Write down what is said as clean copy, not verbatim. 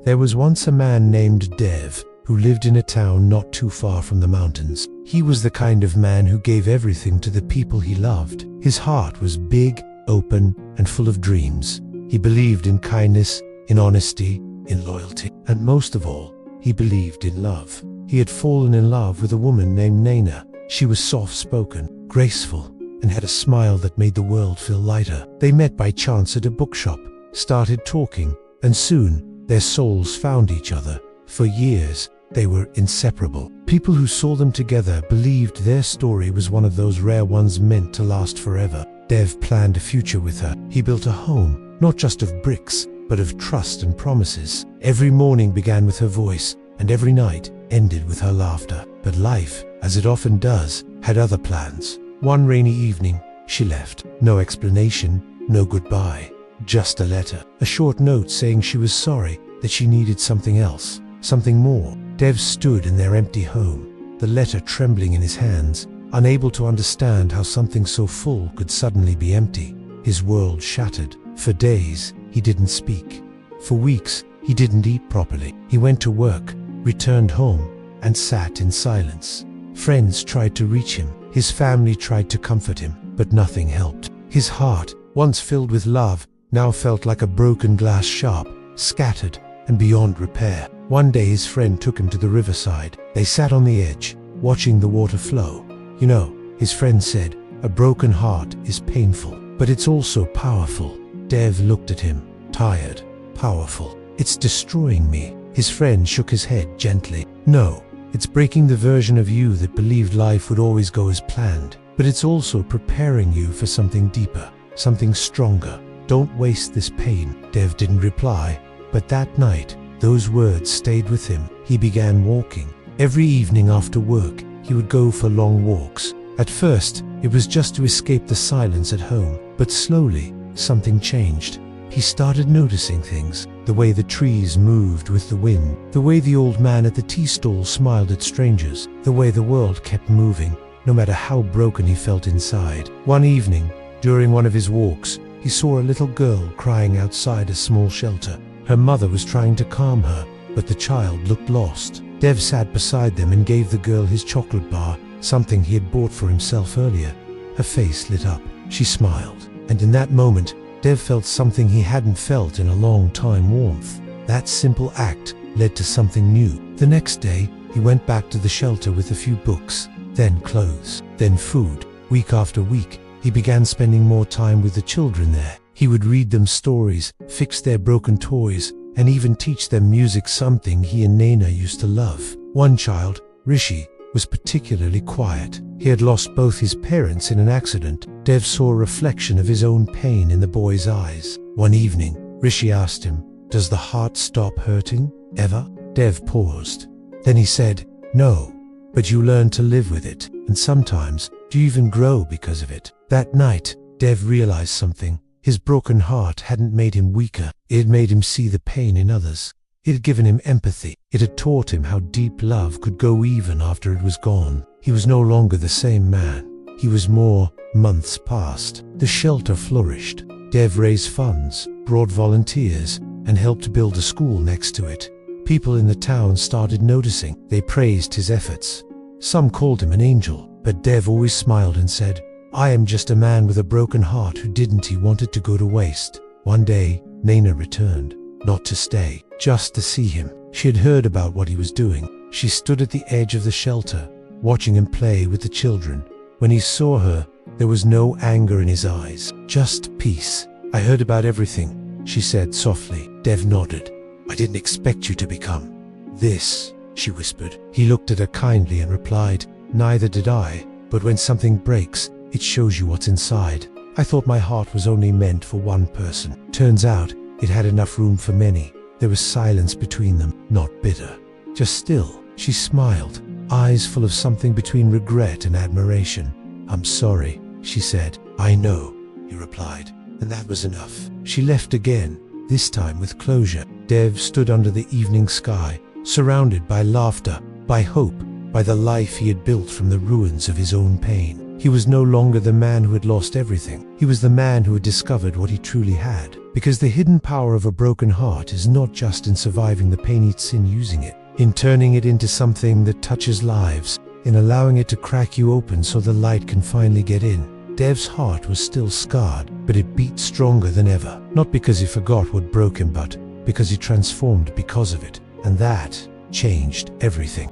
There was once a man named Dev who lived in a town not too far from the mountains. He was the kind of man who gave everything to the people he loved. His heart was big, open, and full of dreams. He believed in kindness, in honesty, in loyalty, and most of all, he believed in love. He had fallen in love with a woman named Naina. She was soft-spoken, graceful, and had a smile that made the world feel lighter. They met by chance at a bookshop, started talking, and soon their souls found each other. For years, they were inseparable. People who saw them together believed their story was one of those rare ones meant to last forever. Dev planned a future with her. He built a home, not just of bricks, but of trust and promises. Every morning began with her voice, and every night ended with her laughter. But life, as it often does, had other plans. One rainy evening, she left. No explanation, no goodbye. Just a letter. A short note saying she was sorry, that she needed something else. Something more. Dev stood in their empty home, the letter trembling in his hands, unable to understand how something so full could suddenly be empty. His world shattered. For days, he didn't speak. For weeks, he didn't eat properly. He went to work, returned home, and sat in silence. Friends tried to reach him. His family tried to comfort him, but nothing helped. His heart, once filled with love, now felt like a broken glass sharp, scattered, and beyond repair. One day his friend took him to the riverside. They sat on the edge, watching the water flow. You know, his friend said, a broken heart is painful, but it's also powerful. Dev looked at him, tired, powerful. It's destroying me. His friend shook his head gently. No, it's breaking the version of you that believed life would always go as planned. But it's also preparing you for something deeper, something stronger. Don't waste this pain. Dev didn't reply, but that night, those words stayed with him. He began walking. Every evening after work, he would go for long walks. At first, it was just to escape the silence at home, but slowly, something changed. He started noticing things, the way the trees moved with the wind, the way the old man at the tea stall smiled at strangers, the way the world kept moving, no matter how broken he felt inside. One evening, during one of his walks, he saw a little girl crying outside a small shelter. Her mother was trying to calm her, but the child looked lost. Dev sat beside them and gave the girl his chocolate bar, something he had bought for himself earlier. Her face lit up. She smiled. And in that moment, Dev felt something he hadn't felt in a long time: warmth. That simple act led to something new. The next day, he went back to the shelter with a few books, then clothes, then food. Week after week, he began spending more time with the children there. He would read them stories, fix their broken toys, and even teach them music, something he and Naina used to love. One child, Rishi, was particularly quiet. He had lost both his parents in an accident. Dev saw a reflection of his own pain in the boy's eyes. One evening, Rishi asked him, "Does the heart stop hurting, ever?" Dev paused. Then he said, "No, but you learn to live with it, and sometimes you even grow because of it." That night, Dev realized something. His broken heart hadn't made him weaker. It had made him see the pain in others. It had given him empathy. It had taught him how deep love could go even after it was gone. He was no longer the same man. He was more. Months passed. The shelter flourished. Dev raised funds, brought volunteers, and helped build a school next to it. People in the town started noticing. They praised his efforts. Some called him an angel, but Dev always smiled and said, "I am just a man with a broken heart who didn't he wanted to go to waste." One day, Naina returned, not to stay, just to see him. She had heard about what he was doing. She stood at the edge of the shelter, watching him play with the children. When he saw her, there was no anger in his eyes, just peace. "I heard about everything," she said softly. Dev nodded. "I didn't expect you to become this," she whispered. He looked at her kindly and replied, "Neither did I, but when something breaks, it shows you what's inside. I thought my heart was only meant for one person. Turns out, it had enough room for many." There was silence between them, not bitter, just still. She smiled, eyes full of something between regret and admiration. "I'm sorry," she said. "I know," he replied, and that was enough. She left again, this time with closure. Dev stood under the evening sky, surrounded by laughter, by hope, by the life he had built from the ruins of his own pain. He was no longer the man who had lost everything. He was the man who had discovered what he truly had. Because the hidden power of a broken heart is not just in surviving the pain, it's in using it, in turning it into something that touches lives, in allowing it to crack you open so the light can finally get in. Dev's heart was still scarred, but it beat stronger than ever. Not because he forgot what broke him, but because he transformed because of it. And that changed everything.